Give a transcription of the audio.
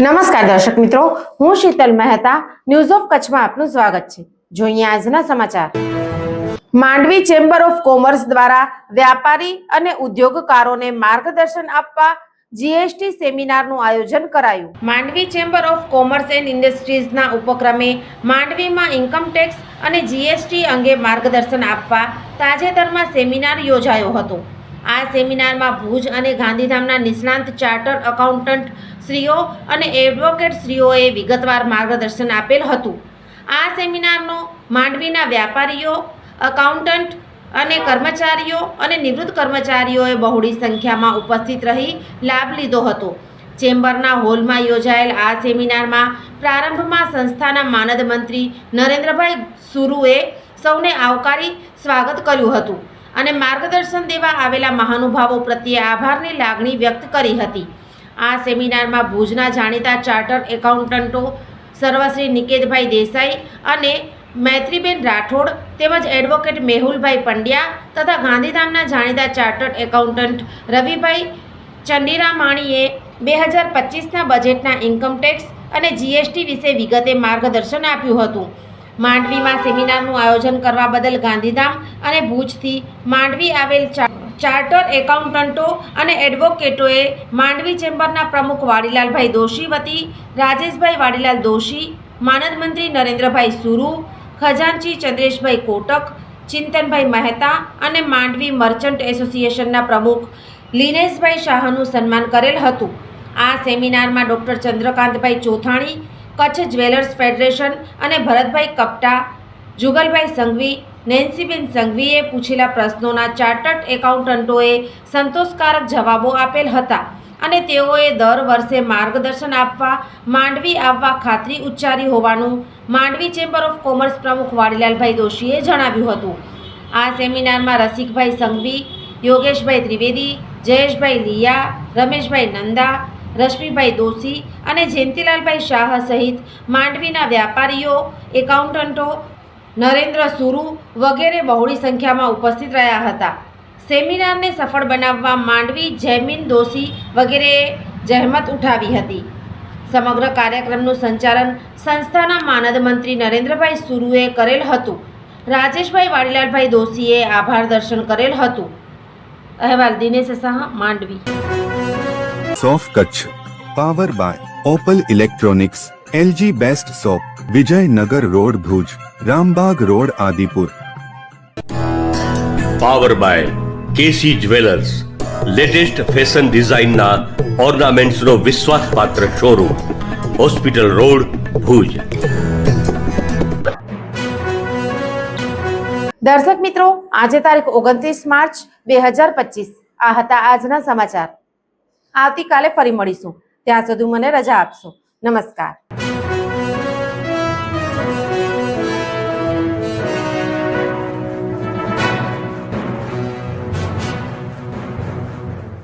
નમસ્કાર દર્શક મિત્રો, હું શીતલ મહેતા ન્યૂઝ ઓફ કચ્છમાં આપનું સ્વાગત છે। જોઈએ આજના સમાચાર। માંડવી ચેમ્બર ઓફ કોમર્સ દ્વારા વ્યાપારી અને ઉદ્યોગકારોને માર્ગદર્શન આપવા જીએસટી સેમિનારનું આયોજન કરાયું। Mandvi chamber of commerce and ઇન્ડસ્ટ્રીઝના ઉપક્રમે માંડવીમાં ઇન્કમ ટેક્સ અને જીએસટી અંગે માર્ગદર્શન આપવા તાજેતરમાં સેમિનાર યોજાયો હતો। આ સેમિનારમાં ભુજ અને ગાંધીધામના નિષ્ણાંત ચાર્ટર એકાઉન્ટન્ટ શ્રીઓ અને એડવોકેટ શ્રીઓએ વિગતવાર માર્ગદર્શન આપેલ હતું। આ સેમિનારનો માંડવીના વ્યાપારીઓ, એકાઉન્ટન્ટ અને કર્મચારીઓ અને નિવૃત્ત કર્મચારીઓએ બહોળી સંખ્યામાં ઉપસ્થિત રહી લાભ લીધો હતો। ચેમ્બરના હોલમાં યોજાયેલ આ સેમિનારમાં પ્રારંભમાં સંસ્થાના માનદ મંત્રી નરેન્દ્રભાઈ સુરુએ સૌને આવકારી સ્વાગત કર્યું હતું અને માર્ગદર્શન દેવા આવેલા મહાનુભાવો પ્રત્યે આભારની લાગણી વ્યક્ત કરી હતી। આ સેમિનારમાં ભુજના જાણીતા ચાર્ટર એકાઉન્ટન્ટો સર્વશ્રી નિકેતભાઈ દેસાઈ અને મૈત્રીબેન રાઠોડ તેમજ એડવોકેટ મેહુલભાઈ પંડ્યા તથા ગાંધીધામના જાણીતા ચાર્ટર્ડ એકાઉન્ટન્ટ રવિભાઈ ચંડીરામાણીએ 2025ના બજેટના ઇન્કમ ટેક્સ અને જીએસટી વિશે વિગતે માર્ગદર્શન આપ્યું હતું। માંડવીમાં સેમિનારનું આયોજન કરવા બદલ ગાંધીધામ અને ભુજથી માંડવી આવેલ ચાર્ટર એકાઉન્ટન્ટો અને એડવોકેટોએ માંડવી ચેમ્બરના પ્રમુખ વાડીલાલભાઈ દોશી વતી રાજેશભાઈ વાડીલાલ દોશી, માનદ મંત્રી નરેન્દ્રભાઈ સુરુ, ખજાનચી ચંદ્રેશભાઈ કોટક, ચિંતનભાઈ મહેતા અને માંડવી મર્ચન્ટ એસોસિએશનના પ્રમુખ લીનેશભાઈ શાહનું સન્માન કરેલ હતું। આ સેમિનારમાં doctor Chandrakantbhai Chothani, Kutch jewellers federation અને ભરતભાઈ કપટા, જુગલભાઈ સંઘવી, નેન્સીબેન સંઘવીએ પૂછેલા પ્રશ્નોના ચાર્ટર્ડ એકાઉન્ટન્ટોએ સંતોષકારક જવાબો આપેલ હતા અને તેઓએ દર વર્ષે માર્ગદર્શન આપવા માંડવી આવવા ખાતરી ઉચ્ચારી હોવાનું માંડવી ચેમ્બર ઓફ કોમર્સ પ્રમુખ વાડીલાલભાઈ દોશીએ જણાવ્યું હતું। આ સેમિનારમાં રસિકભાઈ સંઘવી, યોગેશભાઈ ત્રિવેદી, જયેશભાઈ લિયા, રમેશભાઈ નંદા, રશ્મિભાઈ દોશી અને જયંતિલાલભાઈ શાહ સહિત માંડવીના વ્યાપારીઓ, એકાઉન્ટન્ટો, નરેન્દ્ર સુરુ વગેરે બહોળી સંખ્યામાં ઉપસ્થિત રહ્યા હતા। સેમિનારને સફળ બનાવવા માંડવી જયમીન દોશી વગેરેએ જહેમત ઉઠાવી હતી। સમગ્ર કાર્યક્રમનું સંચાલન સંસ્થાના માનદ મંત્રી નરેન્દ્રભાઈ સુરુએ કરેલ હતું। રાજેશભાઈ વાડીલાલભાઈ દોશીએ આભાર દર્શન કરેલ હતું। અહેવાલ દિનેશ શાહ, માંડવી। સોફ Kutch power by Opal electronics, LG best shop, Vijaynagar road Bhuj, Rambag road Adipur. Power by KC jewellers, latest fashion ડિઝાઇનના ઓર્નામેન્ટ્સનો વિશ્વાસપાત્ર શોરૂમ, હોસ્પિટલ રોડ ભુજ। દર્શક મિત્રો, આજે તારીખ 29 માર્ચ 2025 આ હતા આજના સમાચાર। આવતીકાલે ફરી મળીશું, ત્યાં સુધી મને રજા આપશો। નમસ્કાર।